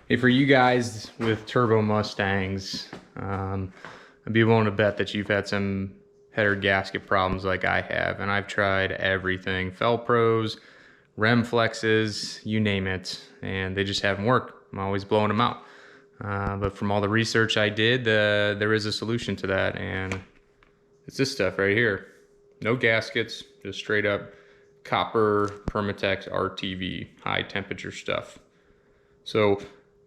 Hey, for you guys with turbo Mustangs, I'd be willing to bet that you've had some header gasket problems like I have, and I've tried everything, Fel-Pros, rem flexes, you name it, and they just haven't worked. I'm always blowing them out. But from all the research I did, there is a solution to that, and it's this stuff right here. No gaskets, just straight up copper permatex RTV, high temperature stuff. So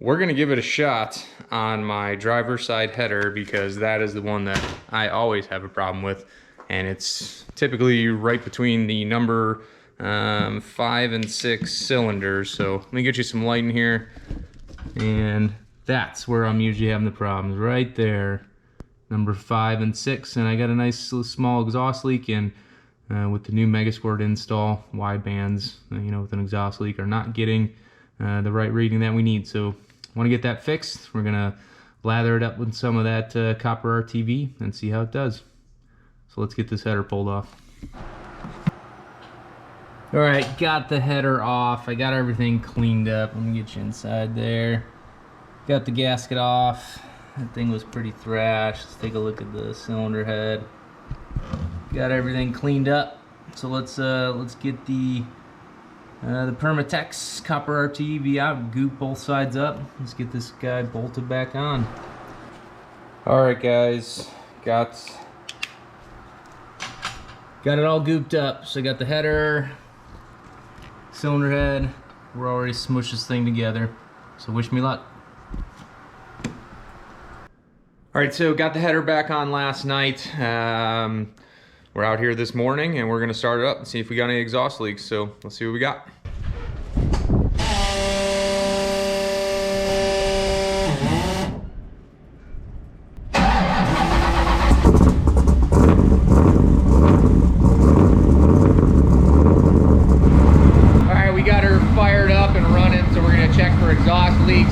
we're gonna give it a shot on my driver's side header because that is the one that I always have a problem with, and it's typically right between the number 5 and 6 cylinders. So let me get you some light in here, and that's where I'm usually having the problems, right there, number 5 and 6. And I got a nice small exhaust leak, and with the new Megasquirt install, wide bands, with an exhaust leak are not getting the right reading that we need. So want to get that fixed. We're gonna lather it up with some of that copper RTV and see how it does. So let's get this header pulled off. All right, got the header off. I got everything cleaned up. Let me get you inside there. Got the gasket off. That thing was pretty thrashed. Let's take a look at the cylinder head. Got everything cleaned up. So let's get the permatex copper RTV out, goop both sides up. Let's get this guy bolted back on. All right, guys, got it all gooped up. So I got the header, cylinder head. We're already smushed this thing together. So wish me luck. All right, so got the header back on last night. We're out here this morning and we're gonna start it up and see if we got any exhaust leaks. So let's see what we got. All right, we got her fired up and running, so we're gonna check for exhaust leaks.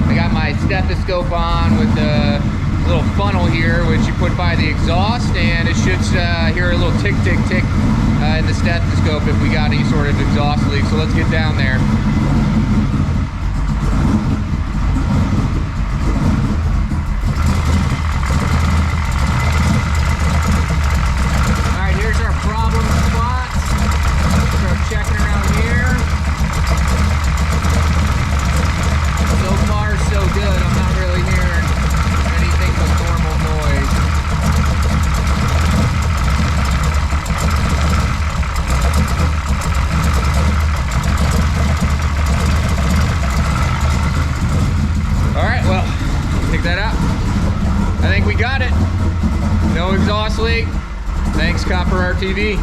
I got my stethoscope on with the little funnel here, which you put by the exhaust, and it should hear a little tick, tick, tick in the stethoscope if we got any sort of exhaust leak. So let's get down there. All right, here's our problem spots. Start checking around here. So far, so good. I'm not really hearing anything but normal noise. All right, well, take that out. I think we got it. No exhaust leak. Thanks, copper RTV.